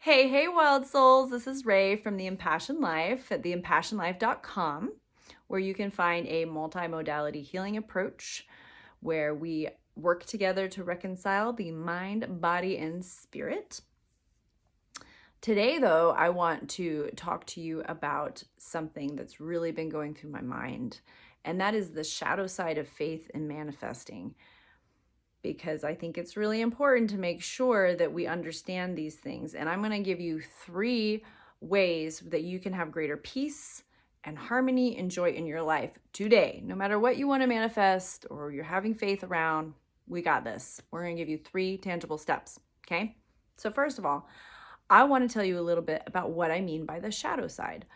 Hey, wild souls. This is Ray from The Impassioned Life at theimpassionedlife.com, where you can find a multimodality healing approach where we work together to reconcile the mind, body, and spirit. Today, though, I want to talk to you about something that's really been going through my mind, and that is the shadow side of faith and manifesting. Because I think it's really important to make sure that we understand these things. And I'm going to give you 3 ways that you can have greater peace and harmony and joy in your life today. No matter what you want to manifest or you're having faith around, we got this. We're going to give you 3 tangible steps. Okay. So, first of all, I want to tell you a little bit about what I mean by the shadow side.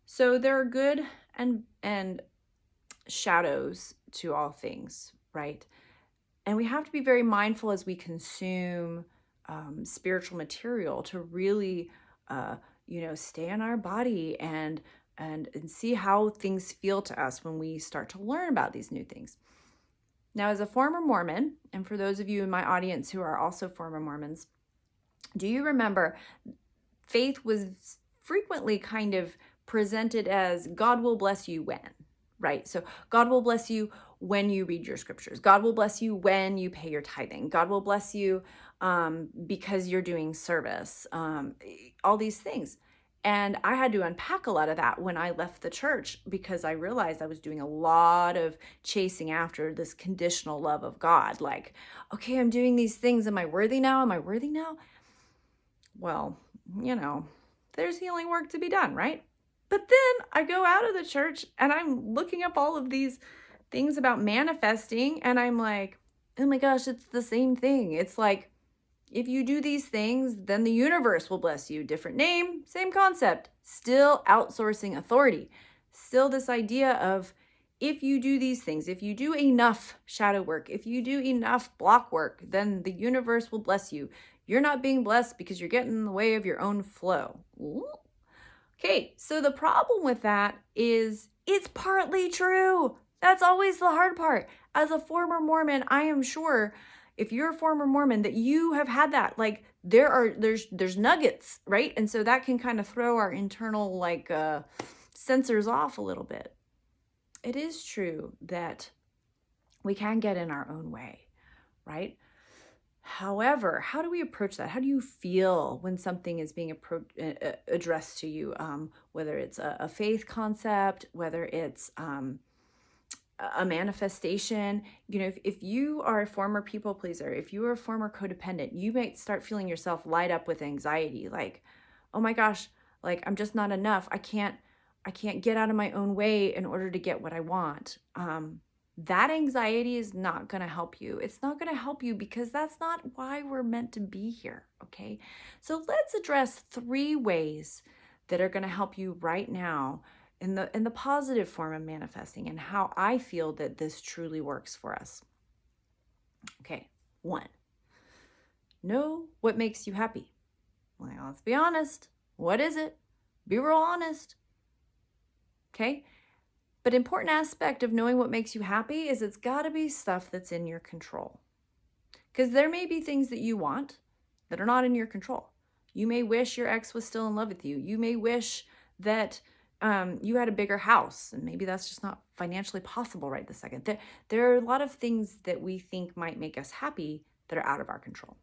So, there are good and shadows to all things, right? And we have to be very mindful as we consume spiritual material to really, stay in our body and see how things feel to us when we start to learn about these new things. Now, as a former Mormon, and for those of you in my audience who are also former Mormons, do you remember faith was frequently kind of presented as God will bless you when, right? So God will bless you when you read your scriptures. God will bless you when you pay your tithing. God will bless you because you're doing service, all these things. And I had to unpack a lot of that when I left the church because I realized I was doing a lot of chasing after this conditional love of God. Like, okay, I'm doing these things. Am I worthy now? Am I worthy now? Well, there's healing work to be done, right? But then I go out of the church and I'm looking up all of these things about manifesting and I'm like, oh my gosh, it's the same thing. It's like, if you do these things, then the universe will bless you. Different name, same concept. Still outsourcing authority. Still this idea of if you do these things, if you do enough shadow work, if you do enough block work, then the universe will bless you. You're not being blessed because you're getting in the way of your own flow. Ooh. Okay, so the problem with that is it's partly true. That's always the hard part. As a former Mormon, I am sure if you're a former Mormon that you have had that. Like there's nuggets, right? And so that can kind of throw our internal sensors off a little bit. It is true that we can get in our own way, right? However, how do we approach that? How do you feel when something is being addressed to you? Whether it's a faith concept, whether it's a manifestation. If you are a former people pleaser, if you are a former codependent, you might start feeling yourself light up with anxiety. Like, oh my gosh, like I'm just not enough. I can't get out of my own way in order to get what I want. That anxiety is not going to help you. It's not going to help you because that's not why we're meant to be here, okay? So let's address 3 ways that are going to help you right now in the positive form of manifesting and how I feel that this truly works for us. Okay, 1. Know what makes you happy. Well, let's be honest. What is it? Be real honest. Okay? But important aspect of knowing what makes you happy is it's got to be stuff that's in your control. Because there may be things that you want that are not in your control. You may wish your ex was still in love with you. You may wish that you had a bigger house, and maybe that's just not financially possible right this second. There are a lot of things that we think might make us happy that are out of our control.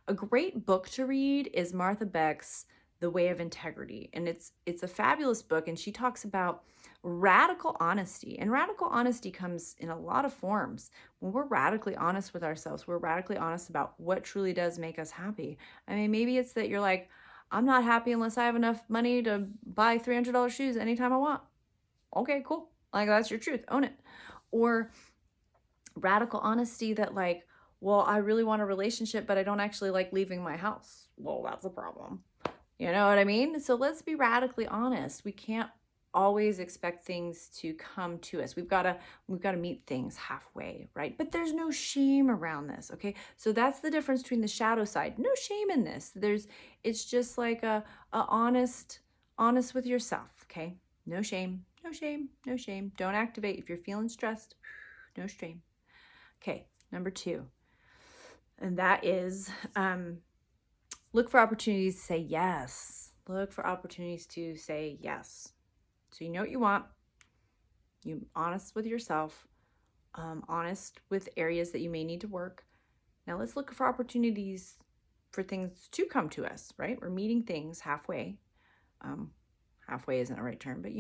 A great book to read is Martha Beck's The Way of Integrity, and it's a fabulous book, and she talks about radical honesty. And radical honesty comes in a lot of forms. When we're radically honest with ourselves, we're radically honest about what truly does make us happy. I mean, maybe it's that you're like, I'm not happy unless I have enough money to buy $300 shoes anytime I want. Okay, cool. Like, that's your truth. Own it. Or radical honesty that like, well, I really want a relationship, but I don't actually like leaving my house. Well, that's a problem. You know what I mean? So let's be radically honest. We can't always expect things to come to us. We've got to meet things halfway, right? But there's no shame around this, okay? So that's the difference between the shadow side. No shame in this. It's just like a honest with yourself, okay? No shame, no shame, no shame. Don't activate if you're feeling stressed. No shame. Okay, number 2. And that is Look for opportunities to say yes. Look for opportunities to say yes. So you know what you want. You're honest with yourself, honest with areas that you may need to work. Now let's look for opportunities for things to come to us, right? We're meeting things halfway. Halfway isn't a right term, but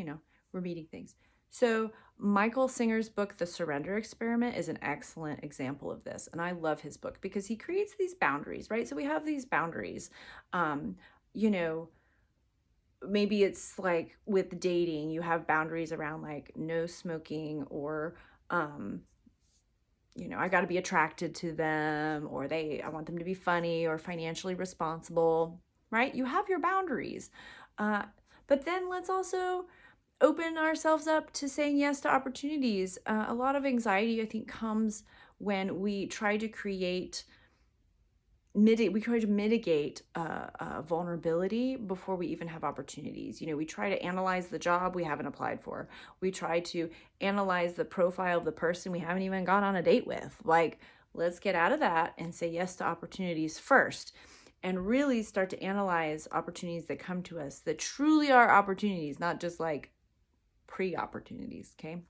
we're meeting things. So Michael Singer's book, The Surrender Experiment, is an excellent example of this. And I love his book because he creates these boundaries, right? So we have these boundaries. You know, maybe it's like with dating, you have boundaries around like no smoking, or I got to be attracted to them, or I want them to be funny or financially responsible, right? You have your boundaries. But then let's also open ourselves up to saying yes to opportunities. A lot of anxiety, I think, comes when we try to mitigate vulnerability before we even have opportunities. We try to analyze the job we haven't applied for. We try to analyze the profile of the person we haven't even gone on a date with. Like, let's get out of that and say yes to opportunities first, and really start to analyze opportunities that come to us that truly are opportunities, not just like pre-opportunities, okay?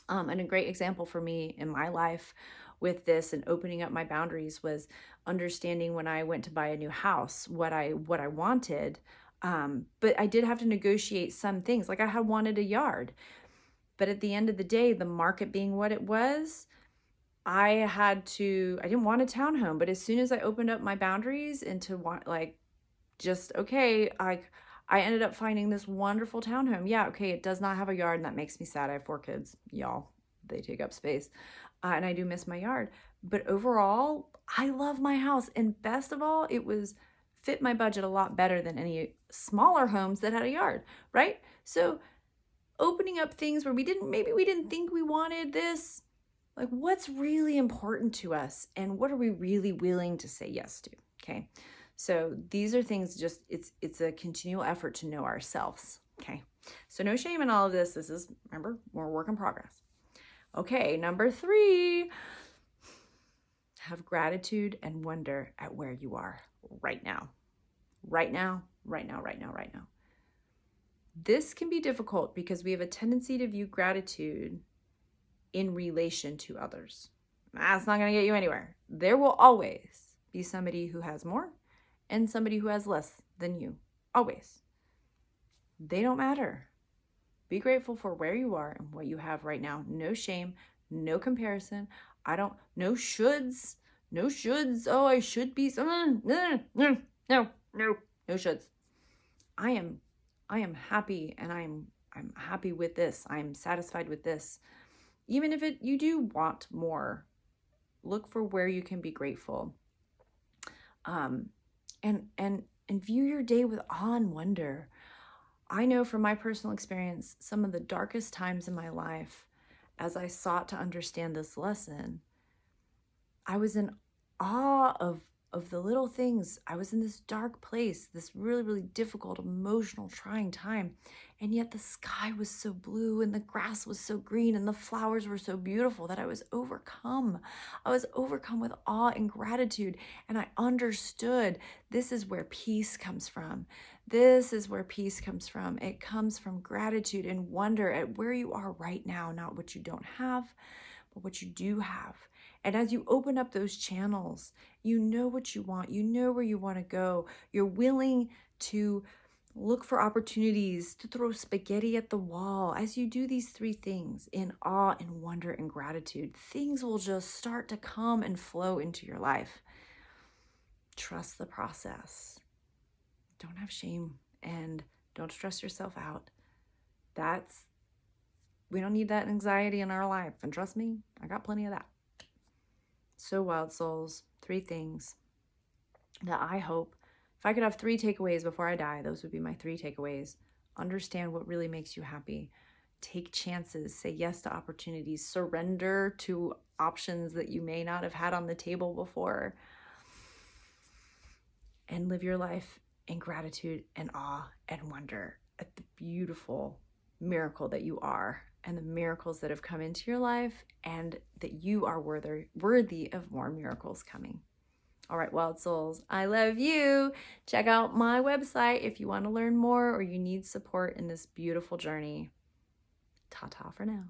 And a great example for me in my life with this and opening up my boundaries was understanding when I went to buy a new house what I wanted. But I did have to negotiate some things. Like I had wanted a yard, but at the end of the day, the market being what it was, I didn't want a townhome. But as soon as I opened up my boundaries into I ended up finding this wonderful townhome. Yeah, okay, it does not have a yard, and that makes me sad. I have 4 kids, y'all. They take up space. And I do miss my yard. But overall, I love my house. And best of all, it fit my budget a lot better than any smaller homes that had a yard, right? So opening up things where maybe we didn't think we wanted this. Like, what's really important to us, and what are we really willing to say yes to, okay? So these are things, it's a continual effort to know ourselves, okay? So no shame in all of this. Remember, we're a work in progress. Okay, number 3, have gratitude and wonder at where you are right now. Right now, right now, right now, right now. This can be difficult because we have a tendency to view gratitude in relation to others. That's not going to get you anywhere. There will always be somebody who has more and somebody who has less than you. Always. They don't matter. Be grateful for where you are and what you have right now. No shame, no comparison. No shoulds. No shoulds. Oh, I should be someone. No shoulds. I am happy, and I'm happy with this. I'm satisfied with this. Even if you do want more, look for where you can be grateful. And view your day with awe and wonder. I know from my personal experience, some of the darkest times in my life, as I sought to understand this lesson, I was in awe of the little things. I was in this dark place, this really, really difficult, emotional, trying time. And yet the sky was so blue, and the grass was so green, and the flowers were so beautiful that I was overcome. I was overcome with awe and gratitude. And I understood this is where peace comes from. This is where peace comes from. It comes from gratitude and wonder at where you are right now, not what you don't have, but what you do have. And as you open up those channels, you know what you want. You know where you want to go. You're willing to look for opportunities to throw spaghetti at the wall. As you do these 3 things in awe and wonder and gratitude, things will just start to come and flow into your life. Trust the process. Don't have shame, and don't stress yourself out. We don't need that anxiety in our life. And trust me, I got plenty of that. So wild souls, 3 things that I hope, if I could have 3 takeaways before I die, those would be my 3 takeaways. Understand what really makes you happy. Take chances. Say yes to opportunities. Surrender to options that you may not have had on the table before. And live your life in gratitude and awe and wonder at the beautiful miracle that you are, and the miracles that have come into your life, and that you are worthy of more miracles coming. All right, wild souls, I love you. Check out my website if you want to learn more or you need support in this beautiful journey. Ta-ta for now.